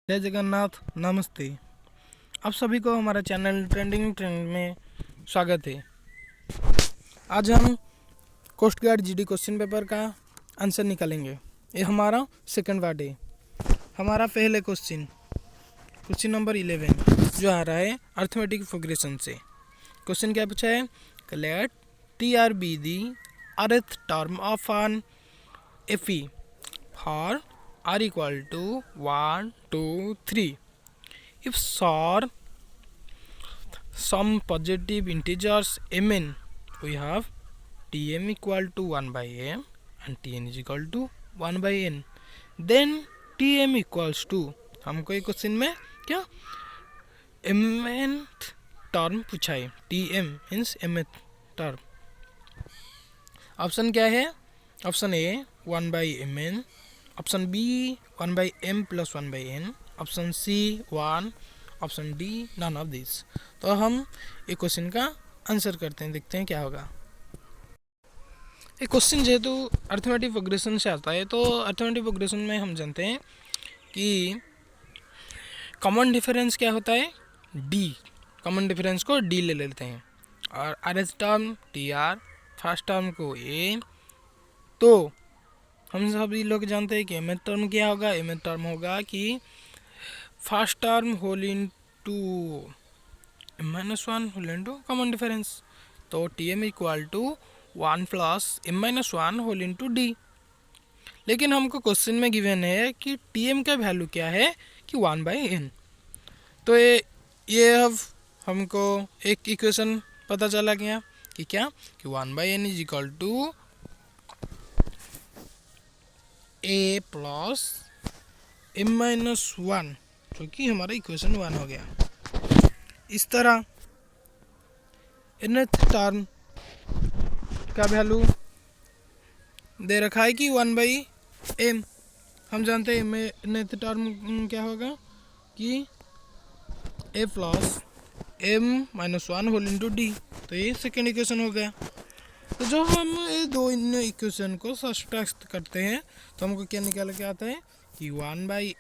जय जगन्नाथ, नमस्ते। आप सभी को हमारा चैनल ट्रेंड में स्वागत है। आज हम coast guard GD question paper का आंसर निकालेंगे। ये हमारा सेकंड पार्ट है। हमारा पहले क्वेश्चन नंबर 11 जो आ रहा है अर्थमेटिक प्रोग्रेशन से। क्वेश्चन क्या पूछा है? Let T r be the rth term of an AP for r equal to 1, 2, 3. If some positive integers mn, we have tm equal to 1 by m and tn is equal to 1 by n. Then tm equals to, हमको एक question में क्या mnth term पूछा है। tm means mth term. Option क्या है? Option A 1 by mn, option B 1 by m plus 1 by n, option C 1, option D none of this. तो हम एक क्वेश्चन का आंसर करते हैं, देखते हैं क्या होगा। एक क्वेश्चन जेहेतु अर्थमेटिक प्रोग्रेशन से आता है, तो अर्थमेटिक प्रोग्रेशन में हम जानते हैं कि कॉमन डिफरेंस क्या होता है? डी। कॉमन डिफरेंस को डी ले लेते हैं और R S term T R, first term को ए। तो हम सभी लोग जानते हैं कि एमएथ टर्म क्या होगा? एमएथ टर्म होगा कि first term whole into -1 whole into common difference. तो T M equal to 1 plus m-1 whole into D. लेकिन हमको क्वेश्चन में गिवन है कि टी एम का वैल्यू क्या है कि 1 बाई एन। तो ये अब हमको एक इक्वेशन पता चला गया कि क्या कि 1 by n is equal to a plus m-1, जो कि हमारा इक्वेशन 1 हो गया। इस तरह nth टर्म का वैल्यू दे रखा है कि 1 बाई m। हम जानते हैं nth टर्म क्या होगा कि a plus m-1 whole into d. तो ये सेकेंड इक्वेशन हो गया। तो जब हम ये दो इन इक्वेशन को सब्ट्रैक्ट करते हैं तो हमको क्या निकाल के आता है कि 1 by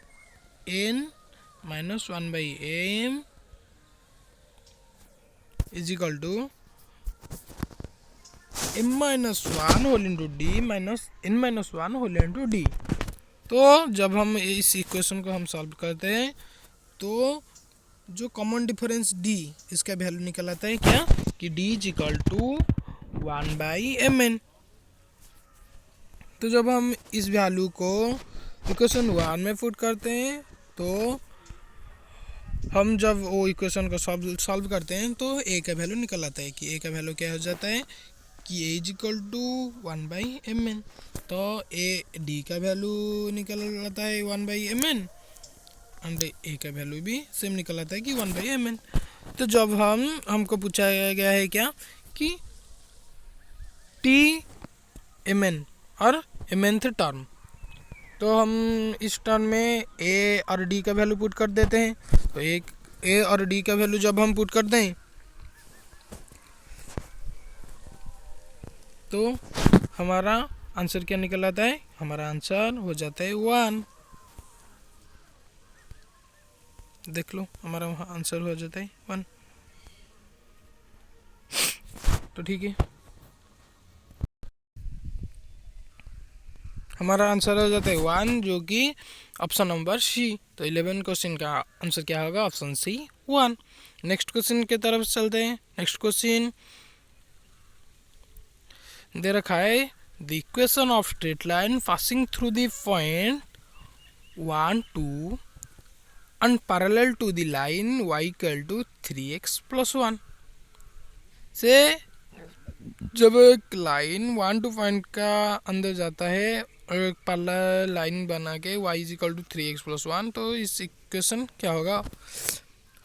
n minus 1 by m is equal to m-1 whole into d minus n-1 whole into d. तो जब हम इस इक्वेशन को हम सॉल्व करते हैं तो जो कॉमन डिफरेंस d, इसका वैल्यू निकल आता है क्या कि d is equal to 1 by m n. तो जब हम इस वैल्यू को इक्वेशन 1 में पुट करते हैं तो हम जब वो इक्वेशन को सॉल्व करते हैं तो a का वैल्यू निकल आता है कि a का वैल्यू क्या हो जाता है कि a is equal to 1 by m n. तो d का वैल्यू निकल आता है 1 by m n and a का वैल्यू भी सेम निकल आता है कि 1 बाई एम एन। तो जब हमको पूछा गया है क्या कि टी एम एन और mnth टर्म, तो हम इस टर्म में a और d का वैल्यू पुट कर देते हैं। तो एक a और d का वैल्यू जब हम पुट कर दें तो हमारा आंसर क्या निकल आता है? हमारा आंसर हो जाता है 1। देख लो, हमारा आंसर हो जाता है 1। तो ठीक है, हमारा आंसर हो जाता है 1, जो कि ऑप्शन नंबर सी। तो 11 क्वेश्चन का आंसर क्या होगा? Option C 1। नेक्स्ट क्वेश्चन की तरफ चलते हैं। नेक्स्ट क्वेश्चन दे रखा है the equation of straight line passing through the point 1, 2 and parallel to the line y equal to 3x plus 1 से जब एक लाइन 1 2 पॉइंट का अंदर जाता है और एक पैरेलल लाइन बना के y is equal to 3x plus 1, तो इस इक्वेशन क्या होगा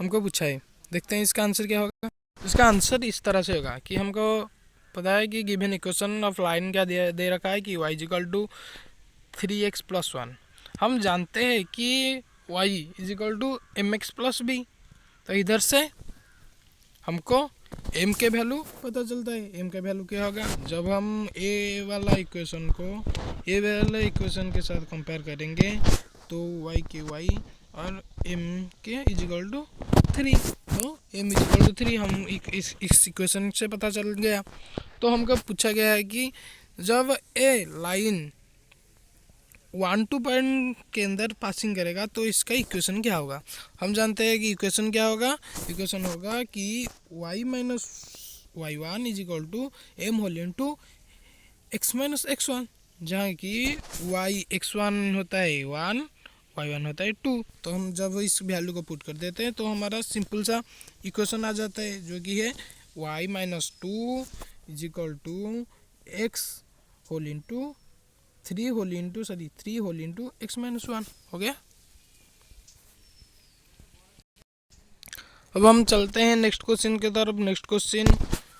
हमको पूछा है। देखते हैं इसका आंसर क्या होगा। इसका आंसर इस तरह से होगा कि हमको पता है कि गिवन इक्वेशन ऑफ लाइन क्या दे रखा है कि y is equal to 3x plus 1। हम जानते हैं कि y is equal to mx plus b। तो इधर से हमको m के वैल्यू पता चलता है। m का वैल्यू क्या होगा? जब हम a वाला इक्वेशन को a वाला इक्वेशन के साथ कंपेयर करेंगे तो y की y और m के इजिकल टू 3। तो m इजिकल टू 3 हम इस इक्वेशन से पता चल गया। तो हमको पूछा गया है कि जब ए लाइन 1 2 पॉइंट के अंदर पासिंग करेगा तो इसका इक्वेशन क्या होगा। हम जानते हैं कि इक्वेशन क्या होगा। इक्वेशन होगा कि y minus y one is equal to m whole into x minus x one, जहाँ कि y x1 होता है 1, y1 होता है 2। तो हम जब इस वैल्यू को पुट कर देते हैं तो हमारा सिंपल सा इक्वेशन आ जाता है, जो कि है y minus 2 is equal to x whole into 3 whole into x minus 1 हो गया। अब हम चलते हैं नेक्स्ट क्वेश्चन की तरफ। नेक्स्ट क्वेश्चन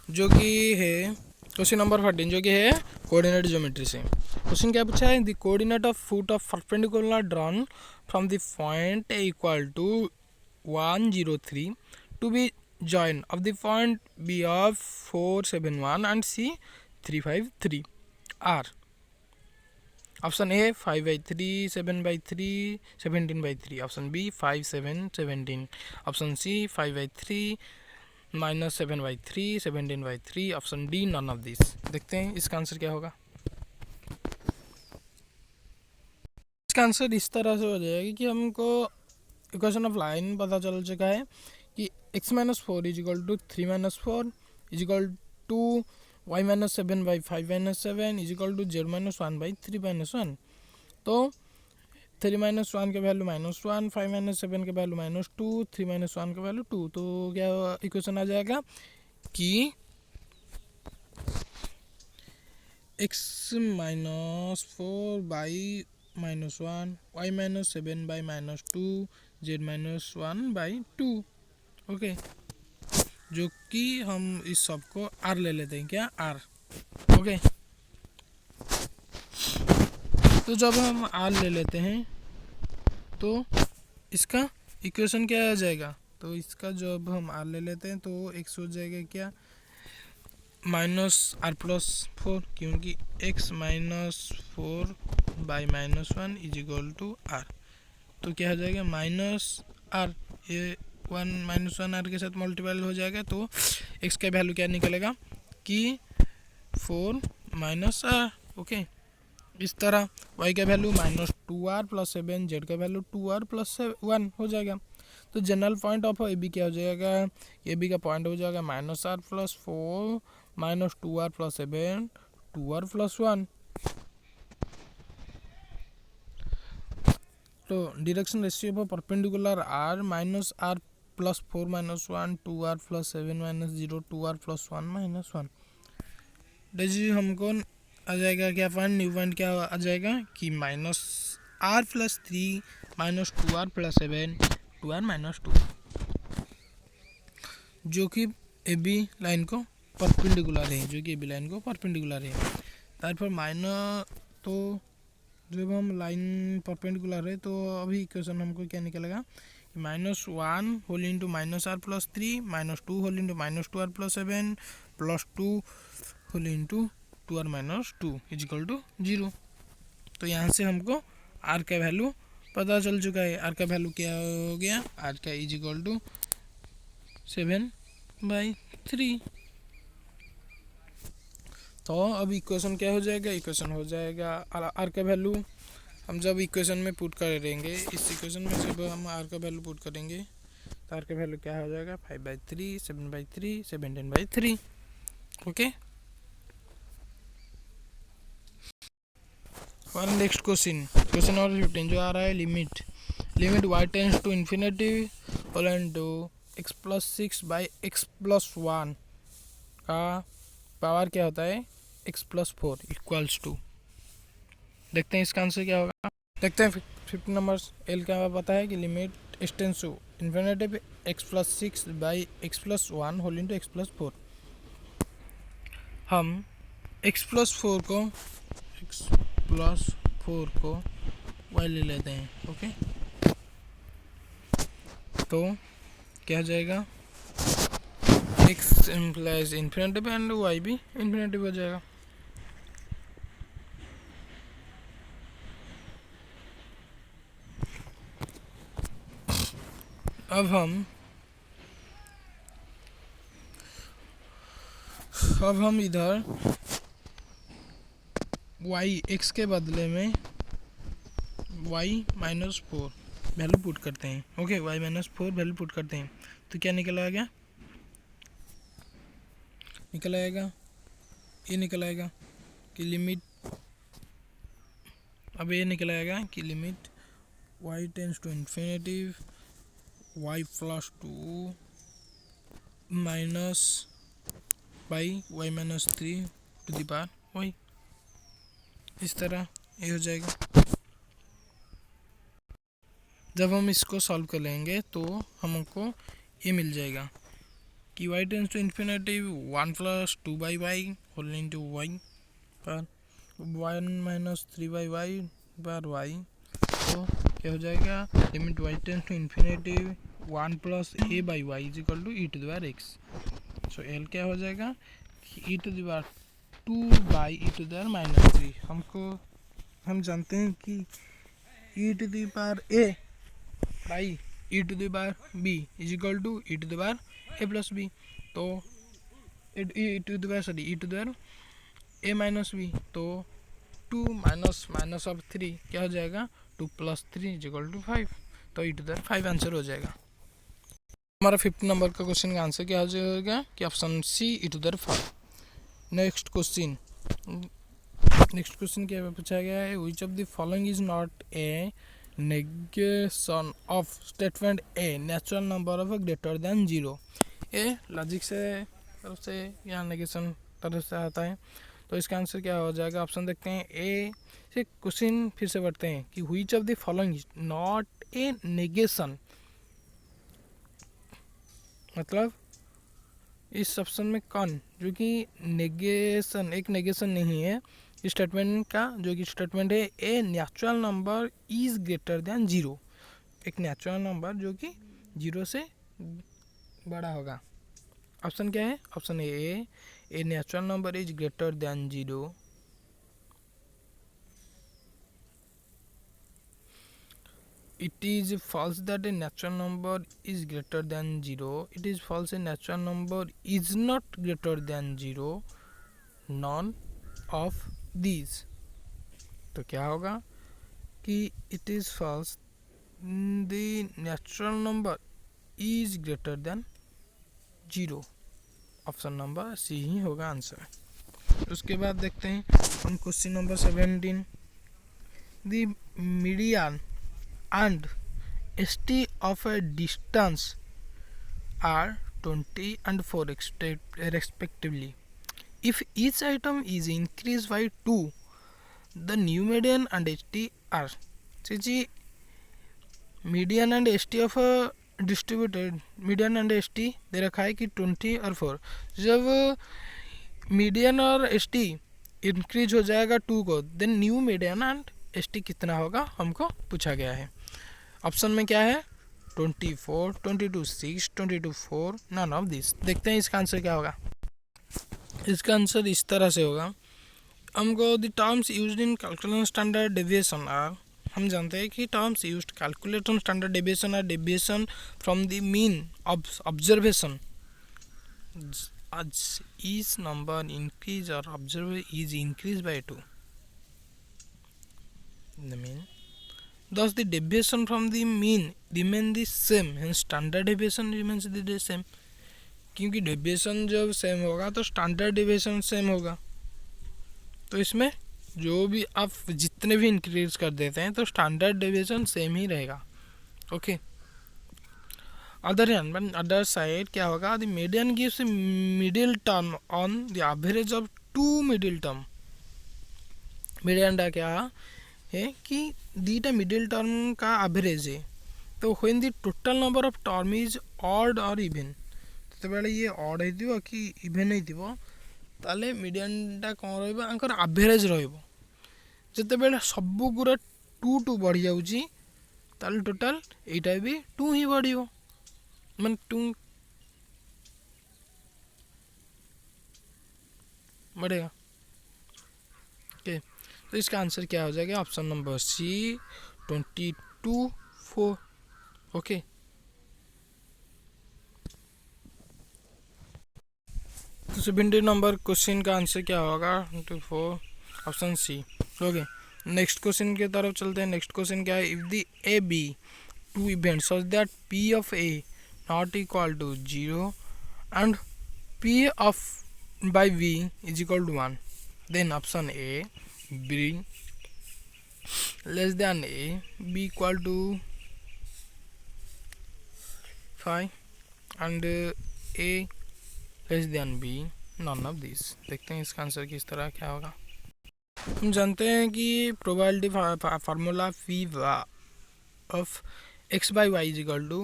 जो कि है क्वेश्चन नंबर 14, जो कि है कोऑर्डिनेट ज्योमेट्री से। क्वेश्चन क्या पूछा है, the coordinate of foot of perpendicular drawn from the point A equal to 103 to B join of the point B of 471 and C 353 are. Option A 5/3, 7/3, 17/3, option B 5 7 17, option C 5/3 -7/3, 17/3, option D none of this. देखते हैं इसका answer क्या होगा। इसका answer इस तरह से हो जाएगा कि हमको इक्वेशन ऑफ लाइन पता चल चुका है कि x minus 4 is equal to 3 minus 4 is equal to y minus 7/5 minus 7 is equal to z minus 1/3 minus 1। तो 3 माइनस 1 का वैल्यू -1, 5 माइनस 7 का वैल्यू -2, 3 माइनस 1 का वैल्यू 2। तो क्या इक्वेशन आ जाएगा कि x minus 4 by -1, y minus 7 by -2, z minus 1/2। Okay, जो कि हम इस सब को r ले लेते हैं, क्या r। ओके, तो जब हम r ले लेते हैं तो इसका इक्वेशन क्या आ जाएगा। तो इसका जब हम r ले लेते हैं तो x हो जाएगा क्या -r+4, क्योंकि x -4 by -1 is equal to r। तो क्या हो जाएगा -r, ये 1 के साथ मल्टीप्लाई हो जाएगा। तो x का वैल्यू क्या निकलेगा कि 4 -r। ओके, इस तरह y का वैल्यू -2r + 7, z का वैल्यू 2r + 1 हो जाएगा। तो general point of A B क्या हो जाएगा, ए बी का पॉइंट हो जाएगा -r + 4 -2r + 7 2r + 1। तो direction ratio for perpendicular r -r + 4 -1 2r + 7 -0 2r + 1 -1। जी हमको आ जाएगा क्या पॉइंट, न्यू पॉइंट क्या आ जाएगा कि -r + 3 -2r + 7 2r - 2, जो कि ए बी लाइन को परपेंडिकुलर है, जो कि ए बी लाइन को परपेंडिकुलर है। तारपर तो जब हम लाइन परपेंडिकुलर है तो अभी इक्वेशन हमको क्या निकलेगा, -1 whole into -r + 3 -2 whole into -2r + 7 +2 whole into 2r - 2 is equal to 0। तो यहाँ से हमको r का वैल्यू पता चल चुका है। r का वैल्यू क्या हो गया, r का इज इक्वल टू 7/3। तो अब इक्वेशन क्या हो जाएगा, इक्वेशन हो जाएगा r का वैल्यू हम जब इक्वेशन में पुट करेंगे, इस इक्वेशन में जब हम r का वैल्यू पुट करेंगे तो r का वैल्यू क्या हो जाएगा 5/3, 7/3, 17/3। ओके, और नेक्स्ट क्वेश्चन नंबर 15 जो आ रहा है, limit y tends to infinity whole into x + 6 by x + 1 का पावर क्या होता है x + 4 इक्वल्स टू। देखते हैं इसका आंसर क्या होगा। देखते हैं 15 नंबर एल का पता है कि limit x tends to infinity x + 6 by x + 1 whole into x + 4। हम x + 4 को y ले लेते हैं। ओके, तो क्या हो जाएगा, x implies infinity and y भी इन्फिनिटी हो जाएगा। अब हम इधर y x के बदले में y-4 वैल्यू पुट करते हैं। ओके, y-4 वैल्यू पुट करते हैं तो क्या निकल आएगा? ये निकल आएगा कि लिमिट, अब ये निकल आएगा कि limit y tends to infinity y plus 2 minus by y-3 to the power y। इस तरह ये हो जाएगा। जब हम इसको सॉल्व कर लेंगे तो हमको ये मिल जाएगा कि y tends to infinity 1 plus 2 by y whole into y पर 1 माइनस 3 बाई वाई पर वाई। तो क्या हो जाएगा? Limit y tends to infinity 1 plus a by y is equal to e to the power x। So L क्या हो जाएगा? E to the power 2 by e to the power minus 3। हम जानते हैं कि e to the power a by e to the power b is equal to e to the power a plus b। तो e to the power a minus b, तो 2 minus minus of 3 क्या हो जाएगा? 2 plus 3 is equal to 5। तो e to the power 5 answer हो जाएगा। हमारा 5 number का क्वेश्चन का आंसर क्या हो जाएगा कि option C e to the power 5। Next question क्या पूछा गया है? Which of the following is not a negation of statement a natural number of greater than 0। ए लॉजिक से तरफ से या नेगेशन तरफ से आता है, तो इसका आंसर क्या हो जाएगा? ऑप्शन देखते हैं। ए से क्वेश्चन फिर से पढ़ते हैं कि विच of the following is not a negation, मतलब इस ऑप्शन में कौन जो कि नेगेशन, एक नेगेशन नहीं है स्टेटमेंट का, जो कि स्टेटमेंट है ए natural number is greater than 0। एक नेचुरल नंबर जो कि 0 से बड़ा होगा। ऑप्शन क्या है? Option A natural number is greater than 0। It is false that a natural number is greater than 0. It is false a natural number is not greater than 0. None of these. तो क्या होगा कि it is false the natural number is greater than 0। Option number C ही होगा answer. उसके बाद देखते हैं हम question number 17। The median and st of a distance are 20 and 4 respectively. If each item is increased by 2, the new median and st are। जी median and st of distributed median and st दे रखा है कि 20 और 4। जब median और st increase हो जाएगा 2 को, then new median and st कितना होगा हमको पूछा गया है। ऑप्शन में क्या है? 24, 22 6, 22 4, नन ऑफ दिस। देखते हैं इसका आंसर क्या होगा। इसका आंसर इस तरह से होगा। हमको the terms used in calculation standard deviation are, हम जानते हैं कि terms used calculation standard deviation are deviation from the mean observation. as each number increase or observer is increased by 2, the mean, thus the deviation from the mean remain the same, hence standard deviation remains the same। क्योंकि deviation जब same होगा तो standard deviation same होगा, तो इसमें जो भी आप जितने भी इंक्रीज कर देते हैं तो स्टैंडर्ड डेविएशन सेम ही रहेगा। ओके, अदर साइड क्या होगा? The median gives middle term on the average of 2 middle term. Median का क्या है कि दीटा मिडिल टर्म का एवरेज है, तो when the total number of term is odd और इवेन, जितेबाला ये ऑड हो कि इवेन हो ताले मीडियनटा कौन रहिबो आंकर एवरेज रहिबो। जितेबाला सब गुरा 2 2 बढ़ी जाउची ताले टोटल एटा भी 2 ही बढ़िबो, मन 2 बढ़ेगा। ओके, तो इसका आंसर क्या हो जाएगा? ऑप्शन नंबर सी 22 4। ओके, तो 70 नंबर क्वेश्चन का आंसर क्या होगा? 24 option C. Okay, next question की तरफ चलते हैं। नेक्स्ट क्वेश्चन क्या है? If the A B two event such that P of A not equal to 0 and p of by v is equal to 1, then option A, B less than A, B equal to 5 and A less than B, none of these। देखते हैं इसका answer किस तरह क्या होगा। हम जानते हैं कि probability formula P of x by y is equal to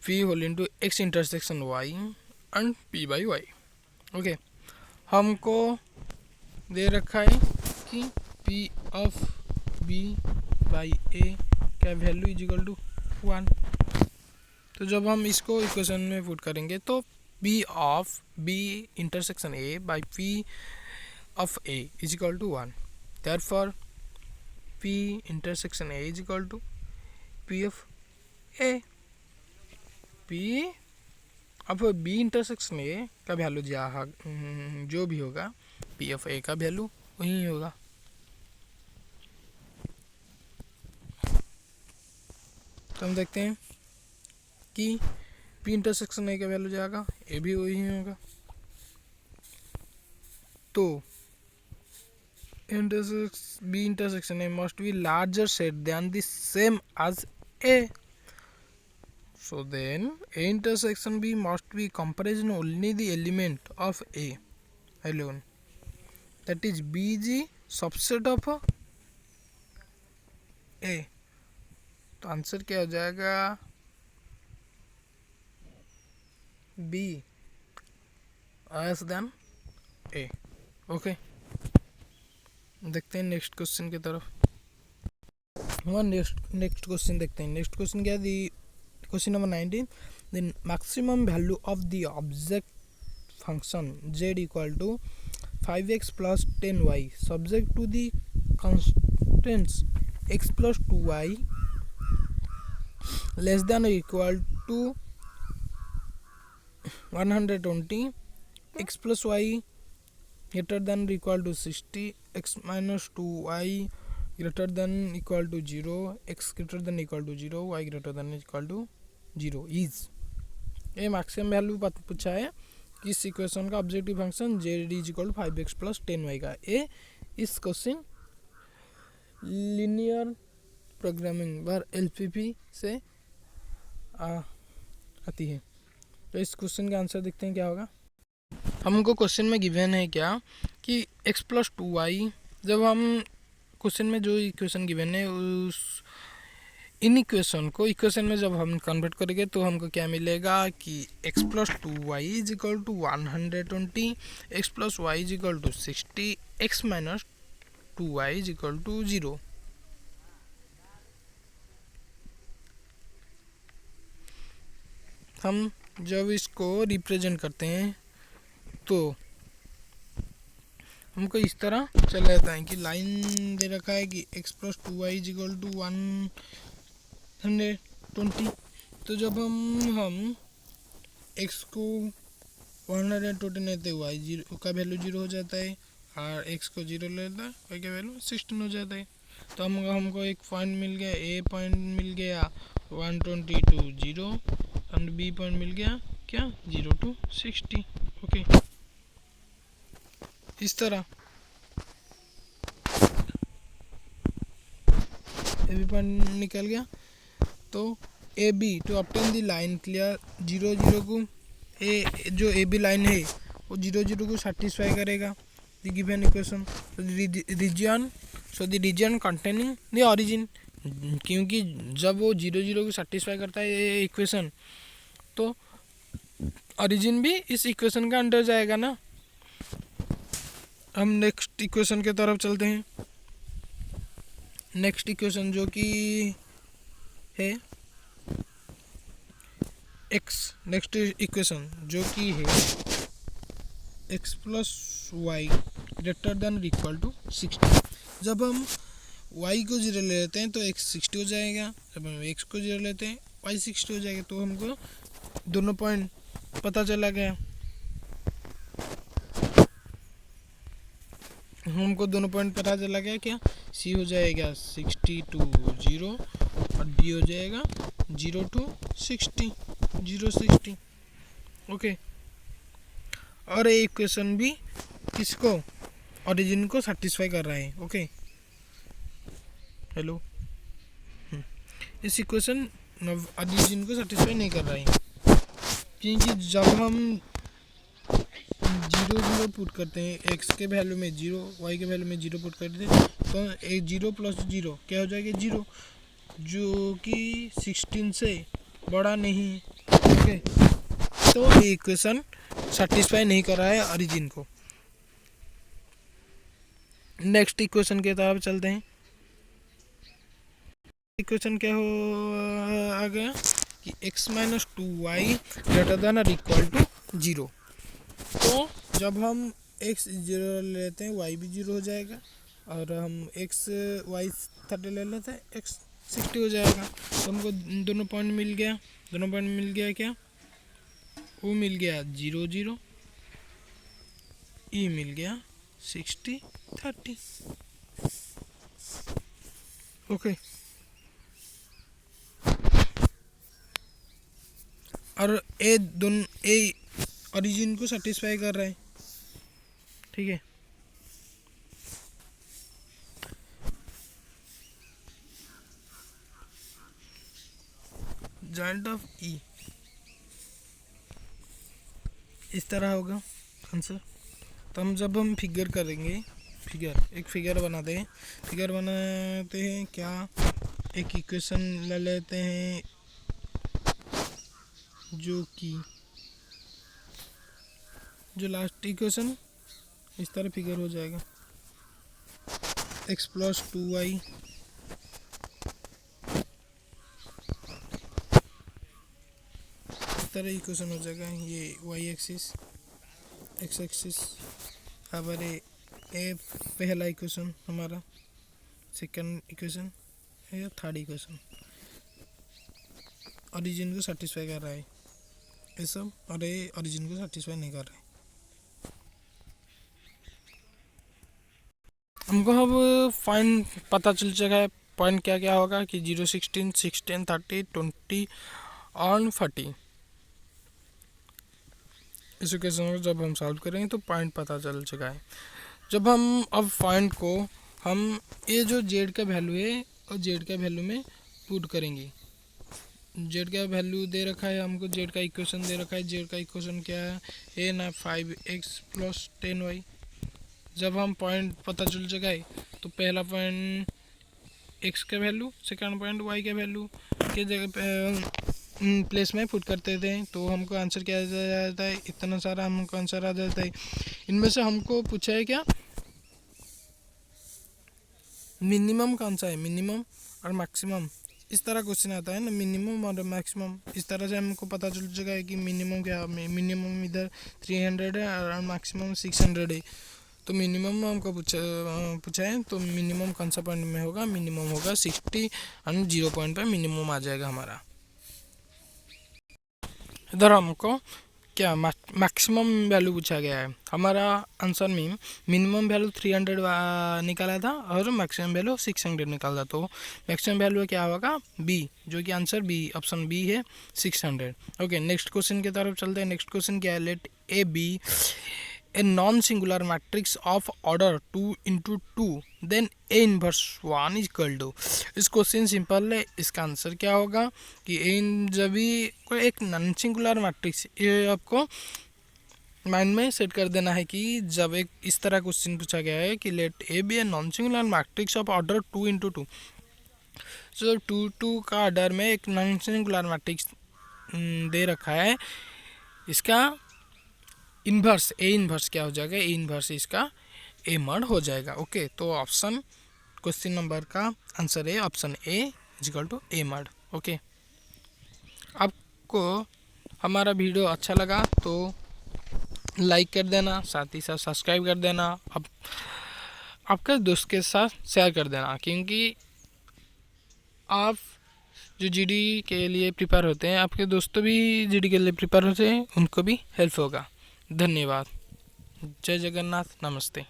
p whole into x intersection y and p by y। ओके, हमको दे रखा है कि p of b by a का वैल्यू इज इक्वल टू 1। तो जब हम इसको इक्वेशन में पुट करेंगे तो p of b intersection a by p of a is equal to 1, therefore p इंटरसेक्शन a इज इक्वल टू p ऑफ a। p अब बी इंटरसेक्शन ए का वैल्यू जो भी होगा पी ऑफ ए का वैल्यू वही होगा। तो हम देखते हैं कि पी इंटरसेक्शन ए का वैल्यू जाएगा, ए भी वही होगा। तो B intersection A must be larger set than the same as A. So then A intersection B must be comprising only the element of A alone, that is B is the subset of A। तो answer क्या हो जाएगा? B less than A। Okay, देखते हैं next question की तरफ। Next question देखते हैं। नेक्स्ट क्वेश्चन क्या है? Question number 19, the maximum value of the object function z equal to 5x plus 10y subject to the constants x plus 2y less than or equal to 120, x plus y greater than or equal to 60, x minus 2y greater than equal to 0, x greater than equal to 0, y greater than equal to 0 इज। ये maximum value पूछा है इस equation का objective function Z is equal to 5x plus 10y का। ये इस क्वेश्चन लीनियर प्रोग्रामिंग वर एलपीपी से आती है। तो इस क्वेश्चन का आंसर देखते हैं क्या होगा। हमको क्वेश्चन में गिवन है क्या कि x प्लस 2y, जब हम क्वेश्चन में जो इक्वेशन गिवन है उस इन इक्वेशन को इक्वेशन में जब हम कन्वर्ट करेंगे तो हमको क्या मिलेगा कि x plus 2y is equal to 120, x plus y is equal to 60, x minus 2y is equal to 0। हम जब इसको रिप्रेजेंट करते हैं तो हमको इस तरह चला जाता है कि लाइन दे रखा है कि x plus 2y is equal to 120। तो जब हम x को 120 लेते हैं y जीरो का वैल्यू 0 हो जाता है और x को 0 लेता है y का वैल्यू 16 हो जाता है। तो हमको एक पॉइंट मिल गया, a पॉइंट मिल गया 120 to 0 एंड b पॉइंट मिल गया क्या 0 to 60। ओके, इस तरह ए बी पॉइंट निकल गया। तो A B to obtain the line clear 0 0 को जो ए बी लाइन है वो 0 0 को सेटिस्फाई करेगा the given equation. Region so the region containing the origin, क्योंकि जब वो 0 0 को सेटिस्फाई करता है ये इक्वेशन तो ओरिजिन भी इस इक्वेशन का अंडर जाएगा ना। हम नेक्स्ट इक्वेशन के तरफ चलते हैं। नेक्स्ट इक्वेशन जो कि है x, नेक्स्ट इक्वेशन जो कि है x plus y greater than equal to 60। जब हम y को 0 ले लेते हैं तो x 60 हो जाएगा, जब हम x को 0 लेते हैं y 60 हो जाएगा। तो हमको दोनों पॉइंट पता चला गया। हमको दोनों पॉइंट पता चला गया क्या, सी हो जाएगा 60 to 0 और डी हो जाएगा 0 to 60, 060। ओके, और ये इक्वेशन भी किसको, ओरिजिन को सेटिस्फाई कर रहा है। ओके, हेलो, इस इक्वेशन ओरिजिन को सेटिस्फाई नहीं कर रहा है, क्योंकि जब हम 0 0 पुट करते हैं, एक्स के वैल्यू में 0, वाई के वैल्यू में 0 पुट करते हैं, तो 0 + 0 क्या हो जाएगा 0, जो कि 16 से बड़ा नहीं। ओके, तो ये इक्वेशन सेटिस्फाई नहीं कर रहा है ओरिजिन को। नेक्स्ट इक्वेशन की तरफ चलते हैं। इक्वेशन क्या हो आ गया कि x - 2y > 0। तो जब हम x 0 ले लेते हैं, y भी 0 हो जाएगा, और हम x y 30 ले लेते हैं, x 60 हो जाएगा। तो हमको दोनों पॉइंट मिल गया, क्या वो मिल गया 0 0, ई मिल गया 60 30। ओके, और ए दोनों ए ओरिजिन को सेटिस्फाई कर रहा है। ठीक है, जॉइंट ऑफ ई इस तरह होगा आंसर। तो जब हम फिगर करेंगे, एक फिगर बनाते हैं क्या, एक इक्वेशन ले लेते हैं जो लास्ट इक्वेशन इस तरह फिगर हो जाएगा, x + 2y इस तरह इक्वेशन हो जाएगा। ये y एक्सिस, x एक्सिस, अब ये पहला इक्वेशन हमारा, सेकंड इक्वेशन या थर्ड इक्वेशन ओरिजिन को सेटिस्फाई कर रहा है ये सब, और ये ओरिजिन को सेटिस्फाई नहीं कर रहा है। हमको अब फाइन पता चल चुका है पॉइंट क्या क्या होगा कि 0 16 16 30 20 और 40। इस इक्वेशन को जब हम सॉल्व करेंगे तो पॉइंट पता चल चुका है। जब हम अब पॉइंट को हम ये जो जेड का वैल्यू है और जेड का वैल्यू में पुट करेंगे। जेड का वैल्यू दे रखा है हमको, जेड का इक्वेशन दे रखा है। जेड का इक्वेशन क्या है, ए ना 5x + 10y। जब हम पॉइंट पता चल चुका है तो पहला पॉइंट x का वैल्यू, सेकंड पॉइंट y का वैल्यू के जगह प्लेस में पुट करते थे, तो हमको आंसर क्या आ जाता है, इतना सारा हमको आंसर आ जाता है। इनमें से हमको पूछा है क्या, मिनिमम कौन सा है, मिनिमम और मैक्सिमम। इस तरह क्वेश्चन आता है ना, मिनिमम और मैक्सिमम। इस तरह से हमको पता चल चुका है कि मिनिमम क्या, मिनिमम इधर 300 है और मैक्सिमम 600 है। तो मिनिमम हमको पूछा है, तो मिनिमम कौन सा पॉइंट में होगा, मिनिमम होगा 60 और 0 पॉइंट पे मिनिमम आ जाएगा हमारा। इधर हमको क्या मैक्सिमम वैल्यू पूछा गया है। हमारा आंसर में मिनिमम वैल्यू 300 निकाला था और मैक्सिमम वैल्यू 600 निकाला था। तो मैक्सिमम वैल्यू क्या होगा, बी, जो कि आंसर बी, ऑप्शन बी है 600। ओके, नेक्स्ट क्वेश्चन की तरफ चलते हैं। नेक्स्ट क्वेश्चन क्या है, let A be a non singular matrix of order 2 × 2 then A × 1 = इस क्वेश्चन सिंपल है। इसका आंसर क्या होगा कि जब भी कोई एक नॉन सिंगुलर मैट्रिक्स, ये आपको माइंड में सेट कर देना है कि जब एक इस तरह क्वेश्चन पूछा गया है कि let A be a non singular matrix of order 2 × 2, so 2 2 का ऑर्डर में एक नॉन सिंगुलर मैट्रिक्स दे रखा है, इसका इन्वर्स, ए इन्वर्स क्या हो जाएगा, ए इन्वर्स इसका ए मड हो जाएगा। ओके, तो ऑप्शन क्वेश्चन नंबर का आंसर है ऑप्शन ए = ए मड। ओके, आपको हमारा वीडियो अच्छा लगा तो लाइक कर देना, साथ ही साथ सब्सक्राइब कर देना, अब आपके दोस्त के साथ शेयर कर देना, क्योंकि आप जो जीडी के लिए प्रिपेयर होते हैं, आपके दोस्तों भी जीडी के लिए प्रिपेयर होते हैं, उनको भी हेल्प होगा। धन्यवाद। जय जगन्नाथ, नमस्ते।